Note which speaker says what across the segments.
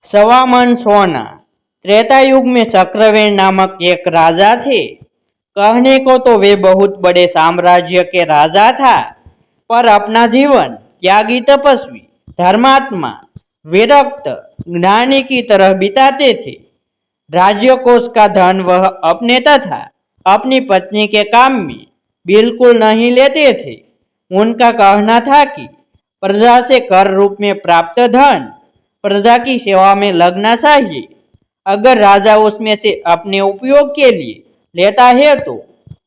Speaker 1: सवामन सोना। त्रेता युग में शक्रवेण नामक एक राजा थे। कहने को तो वे बहुत बड़े साम्राज्य के राजा था, पर अपना जीवन त्यागी, तपस्वी, धर्मात्मा, विरक्त, ज्ञानी की तरह बिताते थे। राज्य कोष का धन वह अपने तथा अपनी पत्नी के काम में बिल्कुल नहीं लेते थे। उनका कहना था कि प्रजा से कर रूप में प्राप्त धन प्रजा की सेवा में लगना चाहिए। अगर राजा उसमें से अपने उपयोग के लिए लेता है तो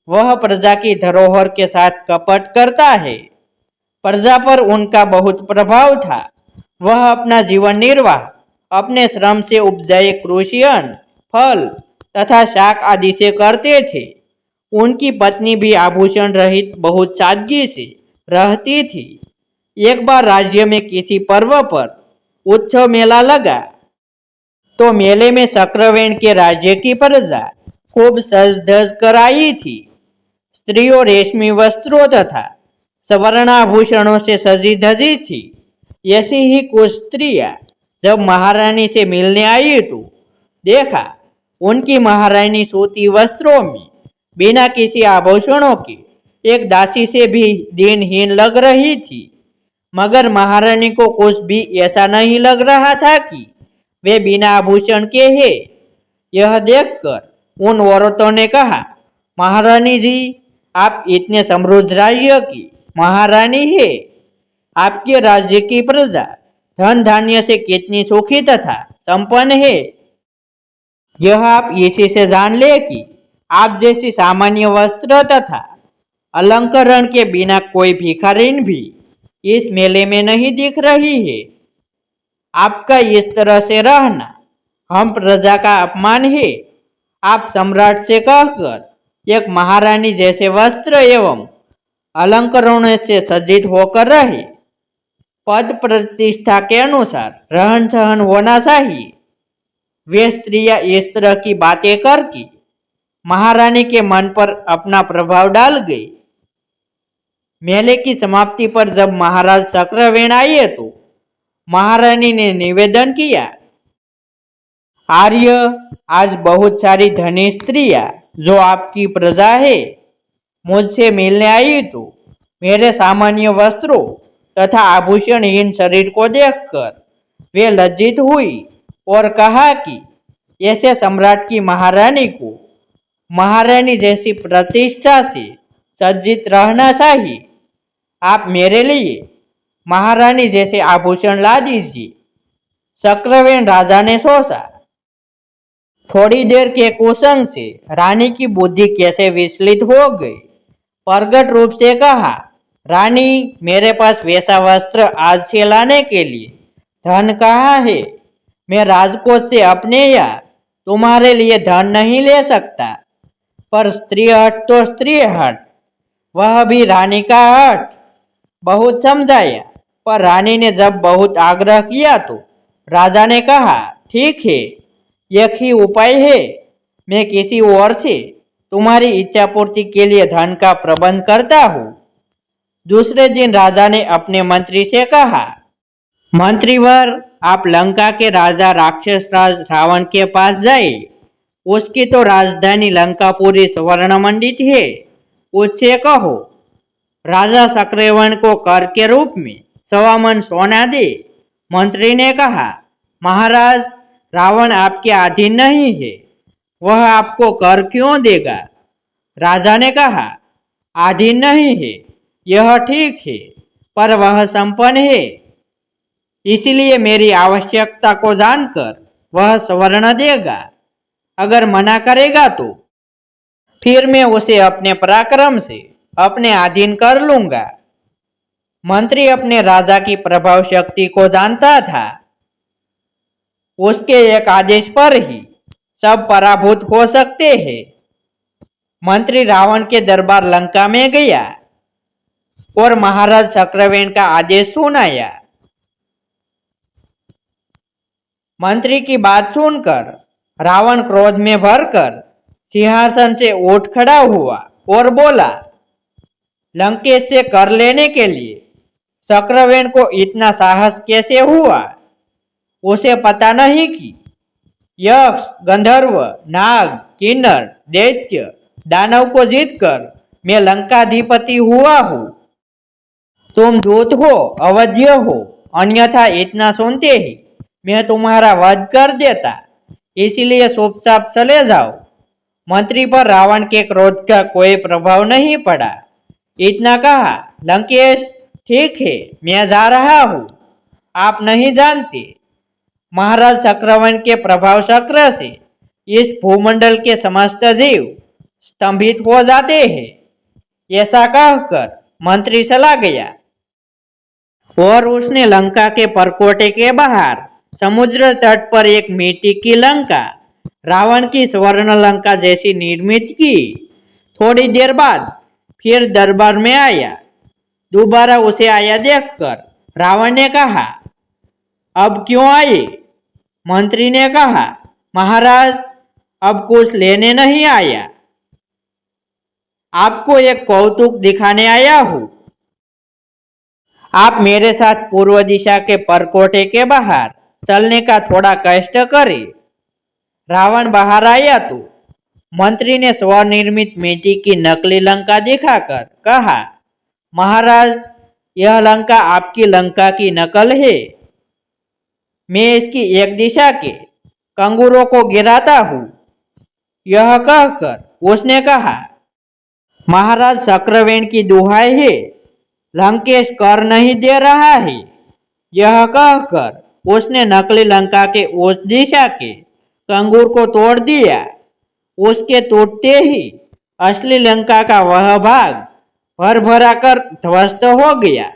Speaker 1: वह प्रजा की धरोहर के साथ कपट करता है। प्रजा पर उनका बहुत प्रभाव था। वह अपना जीवन निर्वाह अपने श्रम से उपजाए कृषि अन्न, फल तथा शाक आदि से करते थे। उनकी पत्नी भी आभूषण रहित बहुत सादगी से रहती थी। एक बार राज्य में किसी पर्व पर उत्सव मेला लगा, तो मेले में शक्रवेण के राज्य की प्रजा खूब सज धज कर आई थी। स्त्रियों रेशमी वस्त्रों तथा स्वर्णाभूषणों से सजी धजी थी। ऐसी ही कुछ स्त्रियां जब महारानी से मिलने आई तो देखा उनकी महारानी सूती वस्त्रों में बिना किसी आभूषणों के एक दासी से भी दिनहीन लग रही थी। मगर महारानी को कुछ भी ऐसा नहीं लग रहा था कि वे बिना आभूषण के हैं। यह देखकर उन औरतों ने कहा, महारानी जी, आप इतने समृद्ध राज्य की महारानी है। आपके राज्य की प्रजा धन धान्य से कितनी सुखी तथा संपन्न है, यह आप इसी से जान ले कि आप जैसी सामान्य वस्त्र तथा अलंकरण के बिना कोई भिखारिन भी इस मेले में नहीं दिख रही है। आपका इस तरह से रहना हम प्रजा का अपमान है। आप सम्राट से कहकर एक महारानी जैसे वस्त्र एवं अलंकरणों से सज्जित होकर रहे। पद प्रतिष्ठा के अनुसार रहन सहन होना चाहिए। वे स्त्रियां इस तरह की बातें करके महारानी के मन पर अपना प्रभाव डाल गई। मेले की समाप्ति पर जब महाराज शक्रवेण आए तो महारानी ने निवेदन किया, आर्य, आज बहुत सारी धनी स्त्रियां जो आपकी प्रजा है मुझसे मिलने आई तो मेरे सामान्य वस्त्रों तथा आभूषणहीन शरीर को देखकर वे लज्जित हुई और कहा कि ऐसे सम्राट की महारानी को महारानी जैसी प्रतिष्ठा से सज्जित रहना चाहिए। आप मेरे लिए महारानी जैसे आभूषण ला दीजिए। शक्रवेण राजा ने सोचा। थोड़ी देर के कुसंग से रानी की बुद्धि कैसे विचलित हो गई। प्रकट रूप से कहा, रानी, मेरे पास वैसा वस्त्र आज से लाने के लिए धन कहाँ है। मैं राजकोष से अपने या तुम्हारे लिए धन नहीं ले सकता। पर स्त्री हट तो स्त्री हट, वह भी रानी का हट। बहुत समझाया, पर रानी ने जब बहुत आग्रह किया तो राजा ने कहा, ठीक है, एक ही उपाय है। मैं किसी और से तुम्हारी इच्छा पूर्ति के लिए धन का प्रबंध करता हूँ। दूसरे दिन राजा ने अपने मंत्री से कहा, मंत्रीवर, आप लंका के राजा राक्षस राज रावण के पास जाए। उसकी तो राजधानी लंका पूरी स्वर्ण मंडित है। उससे कहो राजा शक्रवेण को कर के रूप में 1.25 मन सोना दे। मंत्री ने कहा, महाराज, रावण आपके अधीन नहीं है, वह आपको कर क्यों देगा। राजा ने कहा, अधीन नहीं है यह ठीक है, पर वह संपन्न है, इसलिए मेरी आवश्यकता को जानकर वह स्वर्ण देगा। अगर मना करेगा तो फिर मैं उसे अपने पराक्रम से अपने अधीन कर लूंगा। मंत्री अपने राजा की प्रभाव शक्ति को जानता था। उसके एक आदेश पर ही सब पराभूत हो सकते हैं। मंत्री रावण के दरबार लंका में गया और महाराज शक्रवेण का आदेश सुनाया। मंत्री की बात सुनकर रावण क्रोध में भरकर सिंहासन से उठ खड़ा हुआ और बोला, लंकेश से कर लेने के लिए शक्रवेण को इतना साहस कैसे हुआ। उसे पता नहीं कि यक्ष, गंधर्व, नाग, किन्नर, दैत्य, दानव को जीतकर मैं लंकाधिपति हुआ हूँ। तुम दूत हो, अवध्य हो, अन्यथा इतना सुनते ही मैं तुम्हारा वध कर देता। इसलिए चुपचाप चले जाओ। मंत्री पर रावण के क्रोध का कोई प्रभाव नहीं पड़ा। इतना कहा, लंकेश ठीक है, मैं जा रहा हूँ। आप नहीं जानते, महाराज चक्रवण के प्रभाव चक्र से इस भूमंडल के समस्त जीव स्तंभित हो जाते हैं। ऐसा कहकर मंत्री चला गया और उसने लंका के परकोटे के बाहर समुद्र तट पर एक मिट्टी की लंका रावण की स्वर्ण लंका जैसी निर्मित की। थोड़ी देर बाद फिर दरबार में आया। दोबारा उसे आया देखकर रावण ने कहा, अब क्यों आए? मंत्री ने कहा, महाराज अब कुछ लेने नहीं आया, आपको एक कौतुक दिखाने आया हूँ। आप मेरे साथ पूर्व दिशा के परकोटे के बाहर चलने का थोड़ा कष्ट करें। रावण बाहर आया तो मंत्री ने स्वनिर्मित मिट्टी की नकली लंका दिखाकर कहा, महाराज यह लंका आपकी लंका की नकल है। मैं इसकी एक दिशा के कंगूरों को गिराता हूँ। यह कहकर उसने कहा, महाराज चक्रवेण की दुहाई है, लंकेश कर नहीं दे रहा है। यह कहकर उसने नकली लंका के उस दिशा के कंगूर को तोड़ दिया। उसके टूटते ही असली लंका का वह भाग भर भरा कर ध्वस्त हो गया।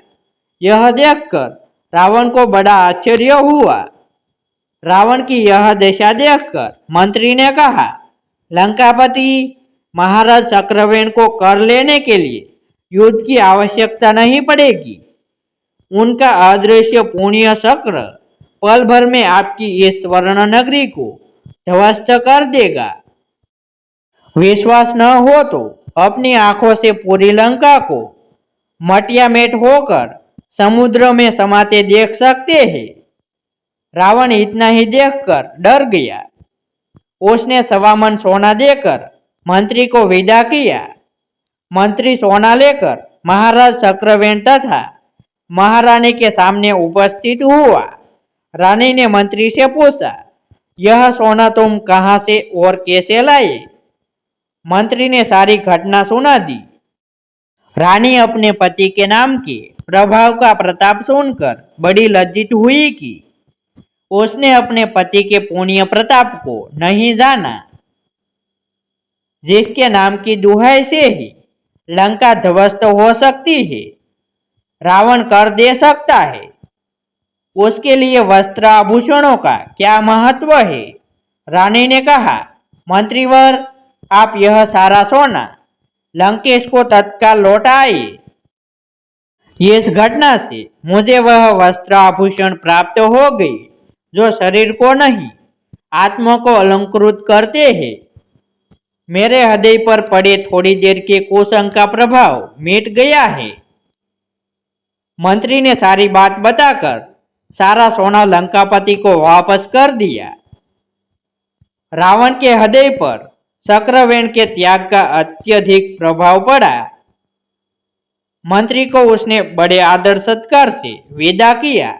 Speaker 1: यह देखकर रावण को बड़ा आश्चर्य हुआ। रावण की यह दशा देखकर मंत्री ने कहा, लंकापति, महाराज चक्रवेण को कर लेने के लिए युद्ध की आवश्यकता नहीं पड़ेगी। उनका अदृश्य पुण्य चक्र पल भर में आपकी इस स्वर्ण नगरी को ध्वस्त कर देगा। विश्वास न हो तो अपनी आंखों से पूरी लंका को मटियामेट होकर समुद्र में समाते देख सकते हैं। रावण इतना ही देखकर डर गया। उसने 1.25 मन सोना देकर मंत्री को विदा किया। मंत्री सोना लेकर महाराज चक्रवेण तथा महारानी के सामने उपस्थित हुआ। रानी ने मंत्री से पूछा, यह सोना तुम कहाँ से और कैसे लाए? मंत्री ने सारी घटना सुना दी। रानी अपने पति के नाम के प्रभाव का प्रताप सुनकर बड़ी लज्जित हुई कि उसने अपने पति के पुण्य प्रताप को नहीं जाना, जिसके नाम की दुहाई से ही लंका ध्वस्त हो सकती है, रावण कर दे सकता है। उसके लिए वस्त्र आभूषणों का क्या महत्व है? रानी ने कहा, मंत्रीवर, आप यह सारा सोना लंकेश को तत्काल लौटाइए। इस घटना से मुझे वह वस्त्र आभूषण प्राप्त हो गई जो शरीर को नहीं, आत्मा को अलंकृत करते हैं। मेरे हृदय पर पड़े थोड़ी देर के कुसंग का प्रभाव मिट गया है। मंत्री ने सारी बात बताकर सारा सोना लंकापति को वापस कर दिया। रावण के हृदय पर चक्रवेण के त्याग का अत्यधिक प्रभाव पड़ा। मंत्री को उसने बड़े आदर सत्कार से विदा किया।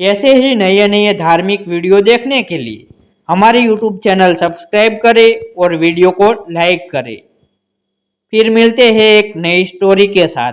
Speaker 1: ऐसे ही नए नए धार्मिक वीडियो देखने के लिए हमारे YouTube चैनल सब्सक्राइब करें और वीडियो को लाइक करें। फिर मिलते हैं एक नई स्टोरी के साथ।